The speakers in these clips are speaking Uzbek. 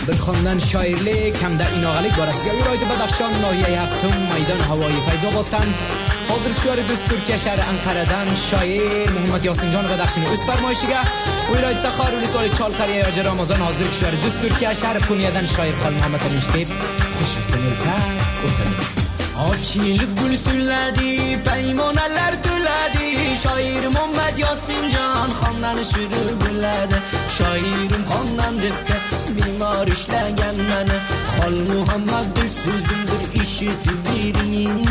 bir xondan shoirlik hamda inoqalik borasida Viloyat Badaxshon nohiya haftum maydon havoyi Fayzoboddan hozirgi shoir do'st Turkiya shahri Anqaradan shoir Muhammad Yosinjon Badaxshini o'z farmoyishiga Viloyat Taxarruli Soli Cholqariya yoji Ramazon hozirgi shoir do'st Turkiya shahri Qunyadan shoir Xol Muhammad Alishkib xushsin ulfat o'tadi. Ochilib gul sulladi, paymonalar to'ladi, shoir Muhammad Yosinjon xondan shuru bo'ladi. Shoirim xondan debdi, bemor ishlagan meni, Xol Muhammad dil so'zimdir eshitib bering.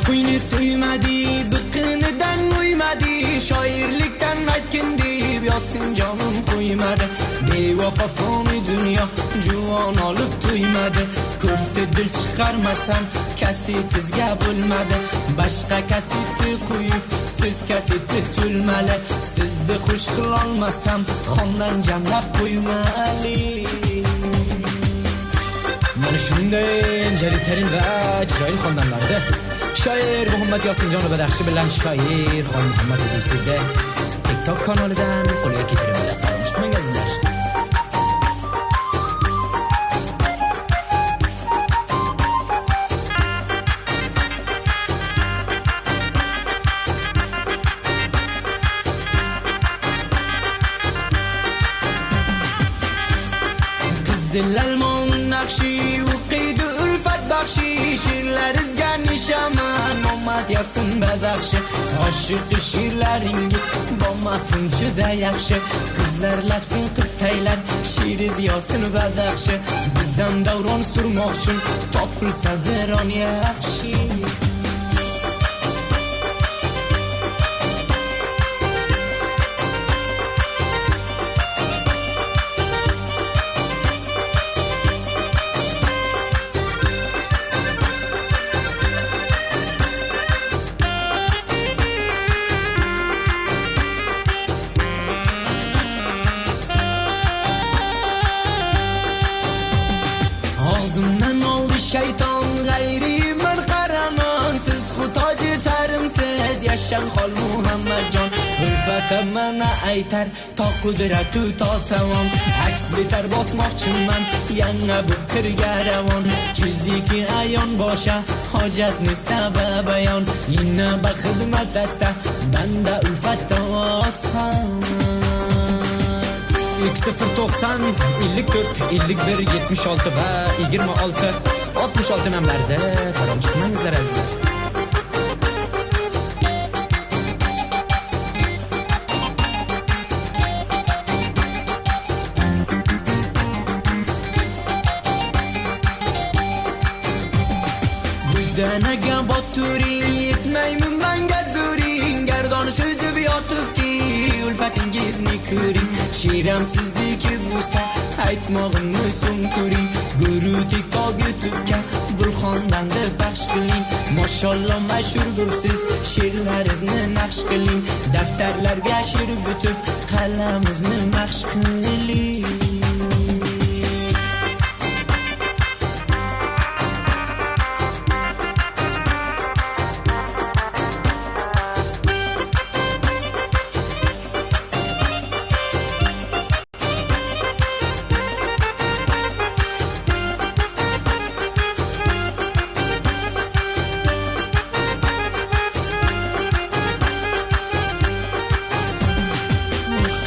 Kuyni suymadi, biqinidan uymadi, shoirlikdan aytgin deb Yosinjonim qo'ymadi. Bevafo foni dunyo juvon olib to'ymadi. Ko'fti dil chiqarmasam kasetizga bo'lmadi. Boshqa kasetni qo'yib siz kasetni to'lmali. Sizni xush qilolmasam xondan jamlab qo'ymali. Mana shunday jaritarin va chiroyli xondanlarda shoir Muhammad Yosinjon Badaxshi bilan shoir Xol Muhammad sizda TikTok kanalidan qo'lga keltirib salom chiqmangizlar. Qizil almon naqshi o'qiydi ulfat baxshi, she'rlaringizga nishaman Muhammad Yosin Badaxshi. Oshiq she'rlaringiz bo'lmasin juda yaxshi, qizlar lapsin qibtaylar she'riz Yosin Badaxshi. Bizdan davron surmoqchun topilsa biron yaxshi. Ağzımdan oldu şeytan gayri men qaraman, siz xutoji sarimsiz yaşan Xol Muhammadjon. Ulfata mana aytar to qudratu to tavom, aks bitar bosmoqchiman yana bu kirgaravon. Chiziki ayon bosha hojat nista bayon, inna ba xizmat asta banda ulfata osxon. 090 54 51 76 va 26 66 nambarda faromchi qilmangizlar azizlar. Budanaga boturing yetmayman menga zo'ring, gardon so'zib yotibdi ulfatingizni ko'ring. She'ram sizniki bo'lsa aytmog'imni so'ng ko'ring. Guru TikTok YouTube'ga Bulxondan deb baxsh qiling. Mashalloh mashhur bo'lsiz, she'rlaringizni naqsh qiling. Daftarlarga she'r bitib qalamizni naqsh qiling.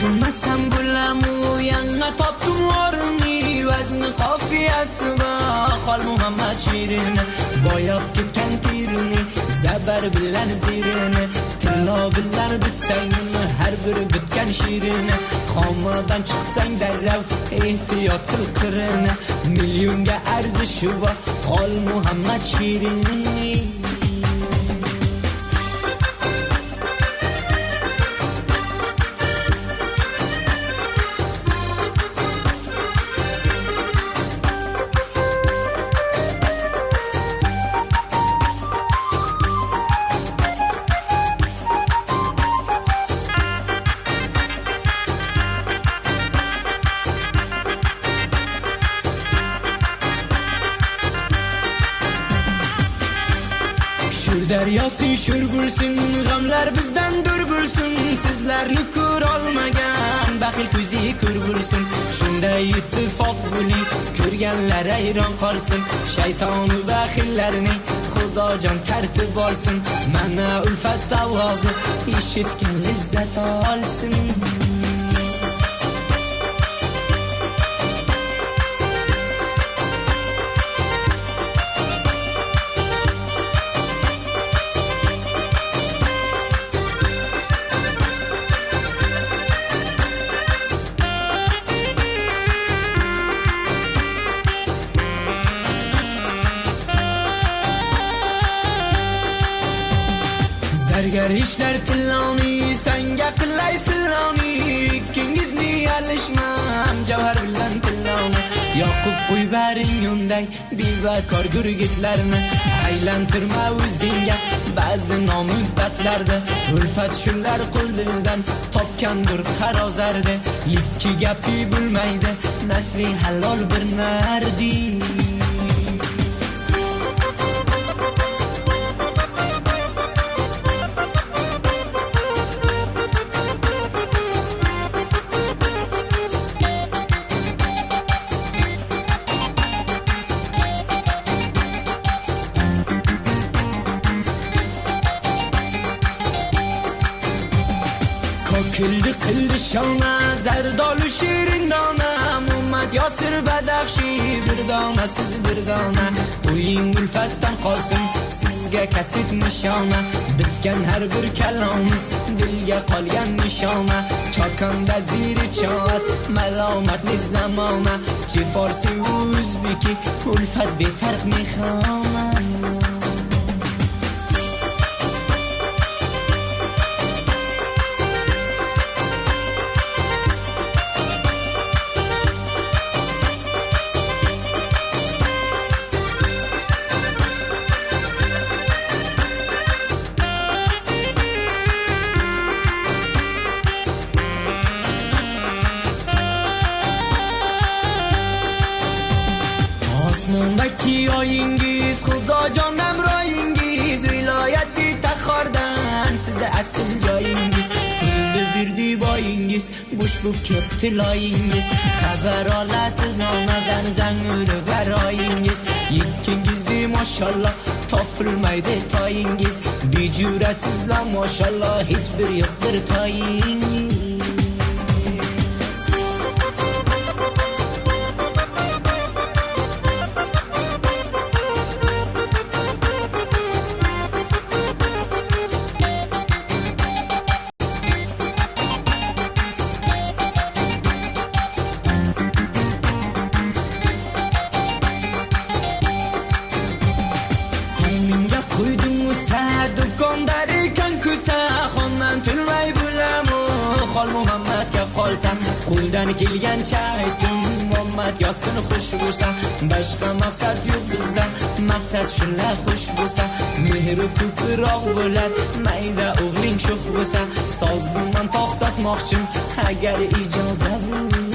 Qilmasam bo'lamu yana topdim o'rni, vazni qofiyasi va Xol Muhammad she'rini, boyab ketgan terini, zabar bilan zirini, tillo bilan bitsang har biri bitgan she'rini. Xomadan chiqsang darrov ehtiyot qil qirini, millionga arzishi va Xol Muhammad she'rini. nur daryosi sho'r bo'lsin, g'amlar bizdan dur bo'lsin, sizlarni ko'ra olmagan baxil ko'zi ko'r bo'lsin. Shunday ittifoq bo'ling, ko'rganlar hayron qolsin, shayton va baxillarning Xudojon tartib olsin. Mana ulfat ovozi eshitgan lizzat olsin. Zargar ishlar tilloni, sanga qilay siloni, ikkingizni alishmam javhar bilan tilloni. Yoqib qo'y baring unday bevakor gurgitlarni, aylantirma o'zingga ba'zi nomuddatlarda. Ulfat shunlar qo'lidan topgandir qarozarda, ikki gapi bo'lmaydi nasli halol bir nardi. Kokildi qildi shona, zardolu shirin dona, Muhammad Yosir Badaxshi bir dona, siz bir dona. O'ying ulfatdan qolsin, sizga kasit nishona, bitgan har bir kalomimiz dilga qolgan nishona. Chokonda ziri chos, malomatli zamona, chi forsi o'zbeki, ulfat befarq mehona. Osmondagi oyingiz, Xudojon amroyingiz, viloyati Taxordan sizda asl joyingiz. Pulni birdi boyingiz, bo'sh bo'lib ketdi loyingiz. Xabar olasiz onadan zang urib baroyingiz. Ikkingizni mashallah topilmaydi toyingiz. Bijurasizlar mashallah hech bir yo'qdir toyingiz. Qo'ydim usa do'kondar ekan kusa, xondan tulmay bo'lamu xol Muhammadga qolsam. Qo'ldan kelgancha aytdim Muhammad Yosir xush bo'lsa, boshqa maqsad yo'q bizda, maqsad shunlar xush bo'lsa. Mehri ko'proq bo'lar, mayda o'g'ling sho'x bo'lsa, sozni men to'xtatmoqchim agar ijozat bo'lsa.